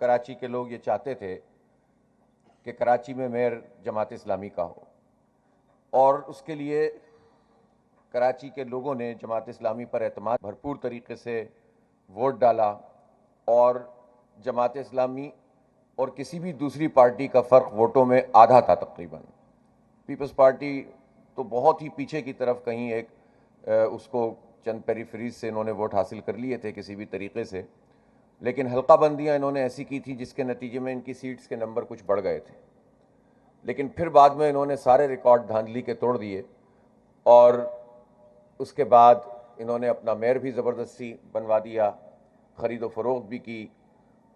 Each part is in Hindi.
कराची के लोग ये चाहते थे कि कराची में मेयर जमात इस्लामी का हो, और उसके लिए कराची के लोगों ने जमात इस्लामी पर एतमाद भरपूर तरीके से वोट डाला। और जमात इस्लामी और किसी भी दूसरी पार्टी का फ़र्क वोटों में आधा था तकरीबन। पीपल्स पार्टी तो बहुत ही पीछे की तरफ कहीं एक उसको चंद पेरीफ्रीज से इन्होंने वोट हासिल कर लिए थे किसी भी तरीके से, लेकिन हल्का बंदियाँ इन्होंने ऐसी की थी जिसके नतीजे में इनकी सीट्स के नंबर कुछ बढ़ गए थे। लेकिन फिर बाद में इन्होंने सारे रिकॉर्ड धांधली के तोड़ दिए और उसके बाद इन्होंने अपना मेयर भी ज़बरदस्ती बनवा दिया, ख़रीद व फ़रोख्त भी की,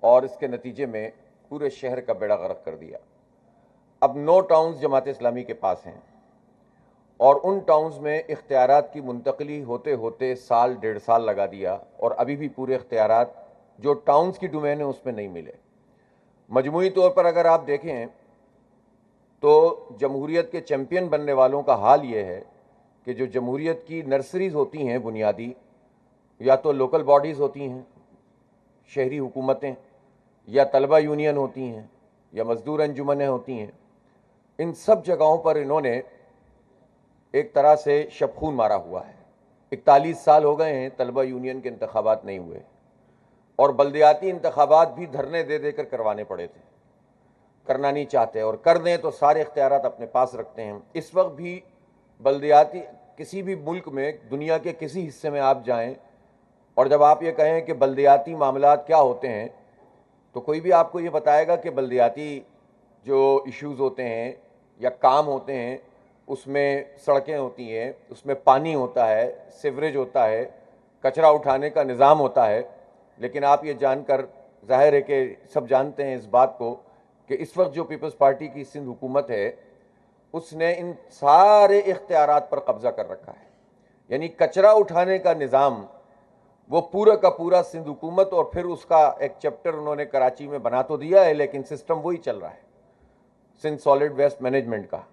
और इसके नतीजे में पूरे शहर का बेड़ा गर्क कर दिया। अब 9 टाउन्स जमात इस्लामी के पास हैं और उन टाउन्स में इख्तियारात की मुंतकली होते होते साल 1.5 साल लगा दिया, और अभी भी पूरे इख्तियारात जो टाउन्स की डोमेन है उसमें नहीं मिले। मजमूई तौर पर अगर आप देखें तो जमहूरियत के चैम्पियन बनने वालों का हाल ये है कि जो जमहूरियत की नर्सरीज़ होती हैं बुनियादी, या तो लोकल बॉडीज़ होती हैं, शहरी हुकूमतें, या तलबा यूनियन होती हैं, या मज़दूर अंजुमनें होती हैं, इन सब जगहों पर इन्होंने एक तरह से शबखून मारा हुआ है। 41 साल हो गए हैं तलबा यूनियन के इंतखाबात नहीं हुए, और बल्दियाती इंतखाबात भी धरने दे देकर करवाने पड़े थे। करना नहीं चाहते, और कर दें तो सारे इख्तियारात अपने पास रखते हैं। इस वक्त भी बल्दियाती किसी भी मुल्क में, दुनिया के किसी हिस्से में आप जाएं, और जब आप ये कहें कि बल्दियाती मामलात क्या होते हैं, तो कोई भी आपको ये बताएगा कि बल्दियाती जो इश्यूज़ होते हैं या काम होते हैं, उसमें सड़कें होती हैं, उसमें पानी होता है, सीवरेज होता है, कचरा उठाने का निज़ाम होता है। लेकिन आप ये जानकर, जाहिर है कि सब जानते हैं इस बात को, कि इस वक्त जो पीपल्स पार्टी की सिंध हुकूमत है उसने इन सारे इख्तियारात पर कब्ज़ा कर रखा है। यानी कचरा उठाने का निज़ाम वो पूरा का पूरा सिंध हुकूमत, और फिर उसका एक चैप्टर उन्होंने कराची में बना तो दिया है, लेकिन सिस्टम वही चल रहा है सिंध सॉलिड वेस्ट मैनेजमेंट का।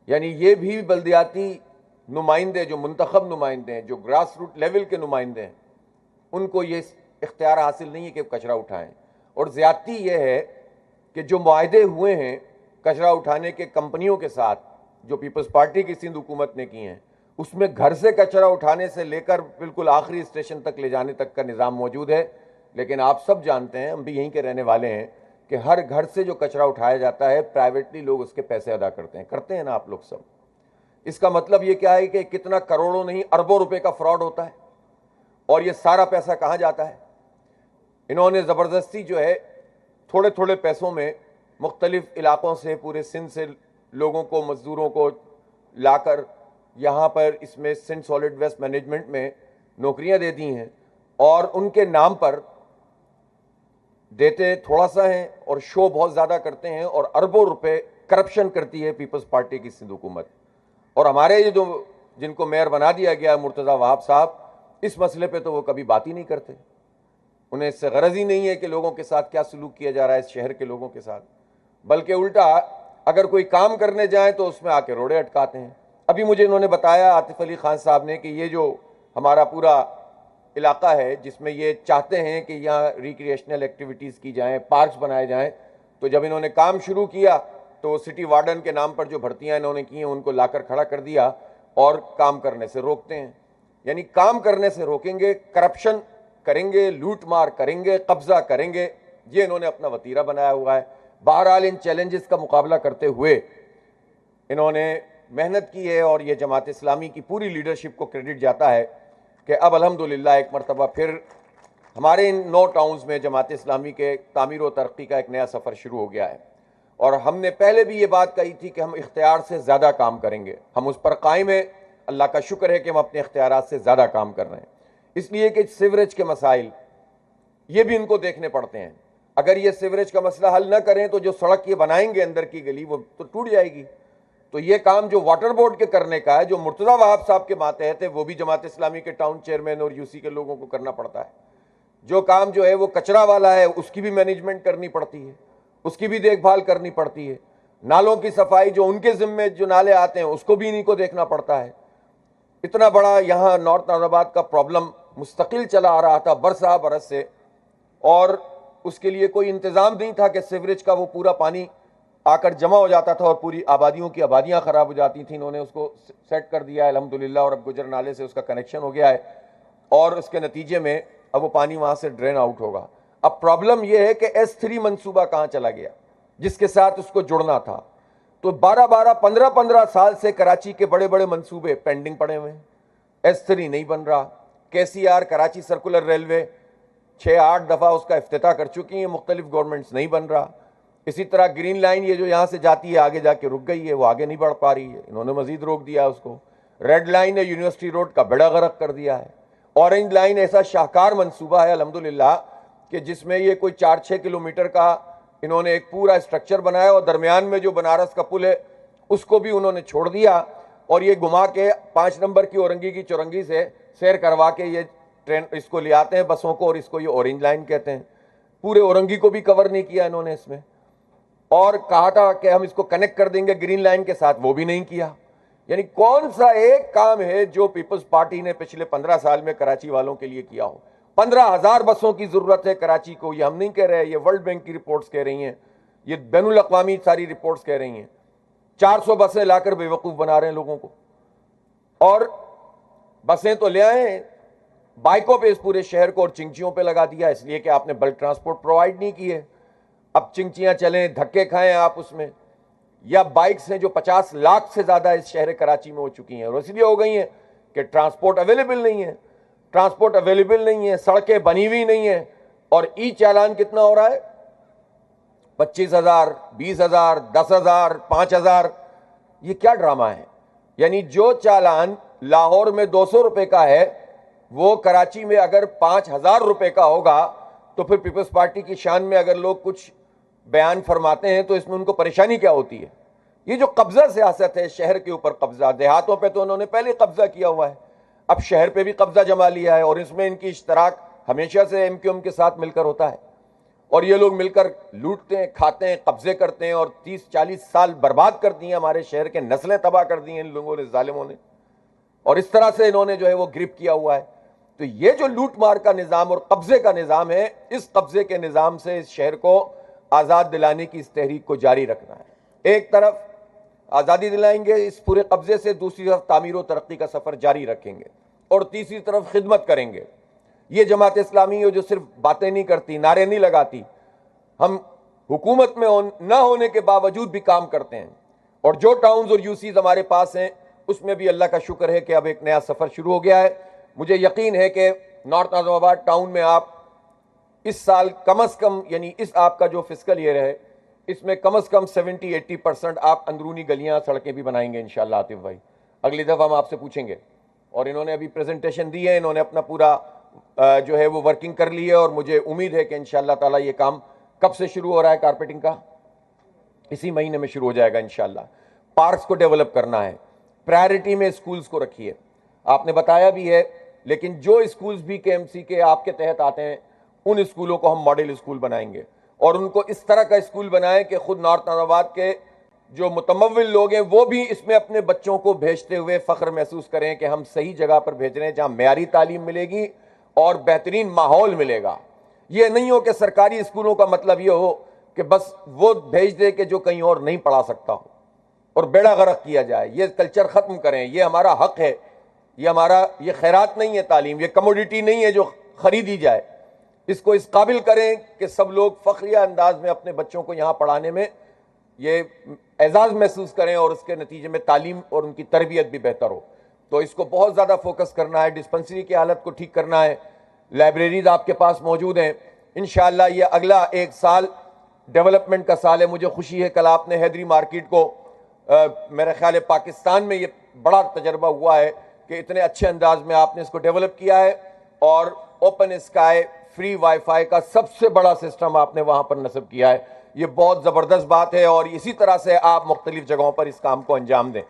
यानी ये भी बल्दियाती नुमाइंदे, जो मुंतखब नुमाइंदे हैं, जो ग्रास रूट लेवल के नुमाइंदे हैं, उनको ये इख्तियार हासिल नहीं है कि कचरा उठाएं। और ज़्यादती ये है कि जो मुआहदे हुए हैं कचरा उठाने के कंपनियों के साथ, जो पीपल्स पार्टी की सिंध हुकूमत ने की हैं, उसमें घर से कचरा उठाने से लेकर बिल्कुल आखिरी स्टेशन तक ले जाने तक का निज़ाम मौजूद है। लेकिन आप सब जानते हैं, हम भी यहीं के रहने वाले हैं, कि हर घर से जो कचरा उठाया जाता है प्राइवेटली लोग उसके पैसे अदा करते हैं ना आप लोग सब। इसका मतलब ये क्या है कि कितना करोड़ों नहीं अरबों रुपए का फ्रॉड होता है, और ये सारा पैसा कहाँ जाता है? इन्होंने ज़बरदस्ती जो है थोड़े थोड़े पैसों में मुख्तलिफ इलाकों से, पूरे सिंध से लोगों को, मज़दूरों को लाकर यहाँ पर इसमें सिंध सॉलिड वेस्ट मैनेजमेंट में नौकरियाँ दे दी हैं, और उनके नाम पर देते थोड़ा सा हैं और शो बहुत ज़्यादा करते हैं, और अरबों रुपए करप्शन करती है पीपल्स पार्टी की सिंध हुकूमत। और हमारे ये जो जिनको मेयर बना दिया गया मुर्तज़ा वहाब साहब, इस मसले पे तो वो कभी बात ही नहीं करते। उन्हें इससे गरज ही नहीं है कि लोगों के साथ क्या सलूक किया जा रहा है इस शहर के लोगों के साथ, बल्कि उल्टा अगर कोई काम करने जाए तो उसमें आके रोड़े अटकाते हैं। अभी मुझे इन्होंने बताया आतिफ अली खान साहब ने कि ये जो हमारा पूरा इलाका है जिसमें ये चाहते हैं कि यहाँ रिक्रिएशनल एक्टिविटीज़ की जाएँ, पार्क्स बनाए जाएँ, तो जब इन्होंने काम शुरू किया तो सिटी वार्डन के नाम पर जो भर्तियाँ इन्होंने की हैं उनको लाकर खड़ा कर दिया और काम करने से रोकते हैं। यानी काम करने से रोकेंगे, करप्शन करेंगे, लूट मार करेंगे, कब्जा करेंगे, ये इन्होंने अपना वतीरा बनाया हुआ है। बहरहाल इन चैलेंजेस का मुकाबला करते हुए इन्होंने मेहनत की है, और ये जमात इस्लामी की पूरी लीडरशिप को क्रेडिट जाता है कि अब अल्हम्दुलिल्लाह एक मरतबा फिर हमारे इन 9 टाउन्स में जमात इस्लामी के तामीर व तरक्की का एक नया सफ़र शुरू हो गया है। और हमने पहले भी ये बात कही थी कि हम इख्तियार से ज़्यादा काम करेंगे, हम उस पर कायम हैं। अल्लाह का शुक्र है कि हम अपने इख्तियारात से ज़्यादा काम कर रहे हैं, इसलिए कि सीवरेज के मसाइल ये भी इनको देखने पड़ते हैं। अगर ये सीवरेज का मसला हल ना करें तो जो सड़क ये बनाएंगे अंदर की गली वो तो टूट जाएगी। तो ये काम जो वाटर बोर्ड के करने का है, जो मुर्तज़ा वहाब साहब के मातहत है, वो भी जमात इस्लामी के टाउन चेयरमैन और यूसी के लोगों को करना पड़ता है। जो काम जो है वो कचरा वाला है, उसकी भी मैनेजमेंट करनी पड़ती है, उसकी भी देखभाल करनी पड़ती है। नालों की सफाई जो उनके जिम्मे जो नाले आते हैं उसको भी इन्हीं को देखना पड़ता है। इतना बड़ा यहाँ नॉर्थ नाजाबाद का प्रॉब्लम मुस्तकिल चला आ रहा था बरसा बरस से, और उसके लिए कोई इंतज़ाम नहीं था कि सीवरेज का वो पूरा पानी आकर जमा हो जाता था और पूरी आबादियों की आबादियां ख़राब हो जाती थी। इन्होंने उसको सेट कर दिया है अल्हम्दुलिल्लाह, और अब गुजर नाले से उसका कनेक्शन हो गया है और उसके नतीजे में अब वो पानी वहाँ से ड्रेन आउट होगा। अब प्रॉब्लम ये है कि S3 मंसूबा कहाँ चला गया जिसके साथ उसको जुड़ना था। तो 12-12, 15-15 साल से कराची के बड़े बड़े मंसूबे पेंडिंग पड़े हुए हैं। S3 नहीं बन रहा। KCR कराची सर्कुलर रेलवे 6-8 दफ़ा उसका इफ्तिताह कर चुकी हैं मुख्तलिफ गवर्नमेंट्स, नहीं बन रहा। इसी तरह ग्रीन लाइन ये जो यहाँ से जाती है आगे जाके रुक गई है, वो आगे नहीं बढ़ पा रही है, इन्होंने मजीद रोक दिया उसको। रेड लाइन ने यूनिवर्सिटी रोड का बेड़ा गर्क कर दिया है। ऑरेंज लाइन ऐसा शाहकार मंसूबा है अल्हम्दुलिल्लाह कि जिसमें ये कोई 4-6 किलोमीटर का इन्होंने एक पूरा स्ट्रक्चर बनाया और दरमियान में जो बनारस का पुल है उसको भी उन्होंने छोड़ दिया और ये घुमा के 5 नंबर की औरंगी की चौरंगी से सैर करवा के ये ट्रेन इसको ले आते हैं बसों को, और इसको ये ऑरेंज लाइन कहते हैं। पूरे औरंगी को भी कवर नहीं किया इन्होंने इसमें, और कहा था कि हम इसको कनेक्ट कर देंगे ग्रीन लाइन के साथ, वो भी नहीं किया। यानी कौन सा एक काम है जो पीपल्स पार्टी ने पिछले 15 साल में कराची वालों के लिए किया हो। 15,000 बसों की जरूरत है कराची को, ये हम नहीं कह रहे, ये वर्ल्ड बैंक की रिपोर्ट्स कह रही हैं, ये बैनुल अक़वामी सारी रिपोर्ट्स कह रही हैं। 400 बसें लाकर बेवकूफ़ बना रहे हैं लोगों को, और बसें तो ले आए बाइकों पे इस पूरे शहर को और चिंचियों पे लगा दिया, इसलिए कि आपने बल्क ट्रांसपोर्ट प्रोवाइड नहीं किए। अब चिंचियां चलें, धक्के खाएं आप उसमें, या बाइक्स हैं जो 50 लाख से ज़्यादा इस शहर कराची में हो चुकी हैं, और इसलिए हो गई हैं कि ट्रांसपोर्ट अवेलेबल नहीं है। ट्रांसपोर्ट अवेलेबल नहीं है, सड़कें बनी हुई नहीं है, और ई चालान कितना हो रहा है? 25,000, 20,000, 10,000, 5,000। ये क्या ड्रामा है? यानी जो चालान लाहौर में 200 रुपए का है वो कराची में अगर 5,000 रुपए का होगा तो फिर पीपल्स पार्टी की शान में अगर लोग कुछ बयान फरमाते हैं तो इसमें उनको परेशानी क्या होती है? ये जो कब्जा सियासत है, शहर के ऊपर कब्जा, देहातों पे तो उन्होंने पहले कब्जा किया हुआ है, अब शहर पे भी कब्जा जमा लिया है, और इसमें इनकी इश्तराक हमेशा से MQM के साथ मिलकर होता है, और ये लोग मिलकर लूटते हैं, खाते हैं, कब्जे करते हैं, और 30-40 साल बर्बाद कर दिए हमारे शहर के, नस्लें तबाह कर दी हैं इन लोगों ने, जालिमों ने, और इस तरह से इन्होंने जो है वो ग्रिप किया हुआ है। तो ये जो लूट मार का निज़ाम और कब्जे का निज़ाम है, इस कब्जे के निज़ाम से इस शहर को आज़ाद दिलाने की इस तहरीक को जारी रखना है। एक तरफ आज़ादी दिलाएंगे इस पूरे कब्जे से, दूसरी तरफ तामीर और तरक्की का सफ़र जारी रखेंगे, और तीसरी तरफ खिदमत करेंगे। ये जमात इस्लामी जो सिर्फ बातें नहीं करती, नारे नहीं लगाती, हम हुकूमत में ना होने के बावजूद भी काम करते हैं, और जो टाउन्स और यूसीज हमारे पास हैं उसमें भी अल्लाह का शुक्र है कि अब एक नया सफ़र शुरू हो गया है। मुझे यकीन है कि नॉर्थ आज़माबाद टाउन में आप इस साल कम से कम, यानी इस आपका जो फिस्कल ईयर है, इसमें कम से कम 70-80% आप अंदरूनी गलियां सड़कें भी बनाएंगे इंशाल्लाह। आतिफ भाई, अगली दफ़ा हम आपसे पूछेंगे, और इन्होंने अभी प्रेजेंटेशन दी है, इन्होंने अपना पूरा जो है वो वर्किंग कर ली है, और मुझे उम्मीद है कि इंशाल्लाह ताला ये काम कब से शुरू हो रहा है? कारपेटिंग का इसी महीने में शुरू हो जाएगा इंशाल्लाह। पार्क्स को डेवलप करना है, प्रायोरिटी में स्कूल्स को रखिए, आपने बताया भी है, लेकिन जो स्कूल्स भी KMC के आपके तहत आते हैं उन स्कूलों को हम मॉडल स्कूल बनाएंगे, और उनको इस तरह का स्कूल बनाएं कि खुद नॉर्थ आज़माबाद के जो मुतमव्विल लोग हैं वो भी इसमें अपने बच्चों को भेजते हुए फ़ख्र महसूस करें कि हम सही जगह पर भेज रहे हैं, जहाँ मेयारी तालीम मिलेगी और बेहतरीन माहौल मिलेगा। ये नहीं हो कि सरकारी स्कूलों का मतलब ये हो कि बस वो भेज दे कि जो कहीं और नहीं पढ़ा सकता हो, और बेड़ा गर्क किया जाए। ये कल्चर ख़त्म करें, ये हमारा हक है, ये खैरात नहीं है तालीम, ये कमोडिटी नहीं है जो ख़रीदी जाए। इसको इस काबिल करें कि सब लोग फ़ख्रिया अंदाज में अपने बच्चों को यहाँ पढ़ाने में ये एजाज़ महसूस करें, और उसके नतीजे में तालीम और उनकी तरबियत भी बेहतर हो। तो इसको बहुत ज़्यादा फोकस करना है, डिस्पेंसरी की हालत को ठीक करना है, लाइब्रेरीज आपके पास मौजूद हैं। इंशाअल्लाह ये अगला एक साल डेवलपमेंट का साल है। मुझे खुशी है कल आपने हैदरी मार्केट को, मेरे ख्याल है पाकिस्तान में ये बड़ा तजर्बा हुआ है कि इतने अच्छे अंदाज में आपने इसको डेवलप किया है, और ओपन स्काई फ्री वाईफाई का सबसे बड़ा सिस्टम आपने वहाँ पर नस्ब किया है। ये बहुत ज़बरदस्त बात है, और इसी तरह से आप मुख्तलिफ जगहों पर इस काम को अंजाम दें,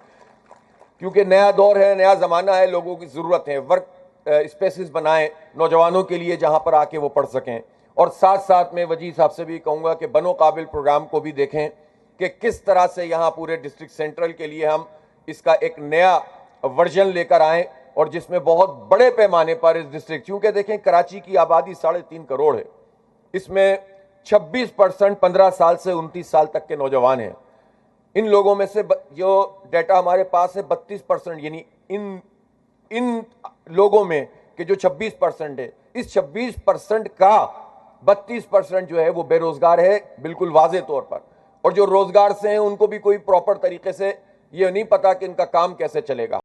क्योंकि नया दौर है, नया ज़माना है, लोगों की ज़रूरत है। वर्क स्पेसेस बनाएं नौजवानों के लिए जहाँ पर आके वो पढ़ सकें, और साथ साथ में वजी साहब से भी कहूँगा कि बनो काबिल प्रोग्राम को भी देखें कि किस तरह से यहाँ पूरे डिस्ट्रिक्ट सेंट्रल के लिए हम इसका एक नया वर्जन लेकर आएँ, और जिसमें बहुत बड़े पैमाने पर इस डिस्ट्रिक्ट, क्योंकि देखें कराची की आबादी 3.5 करोड़ है, इसमें 26% 15 साल से 29 साल तक के नौजवान हैं। इन लोगों में से जो डेटा हमारे पास है 32%, यानी इन लोगों में कि जो 26% है, इस 26% का 32% जो है वो बेरोजगार है, बिल्कुल वाजे तौर पर। और जो रोजगार से हैं उनको भी कोई प्रॉपर तरीके से ये नहीं पता कि इनका काम कैसे चलेगा।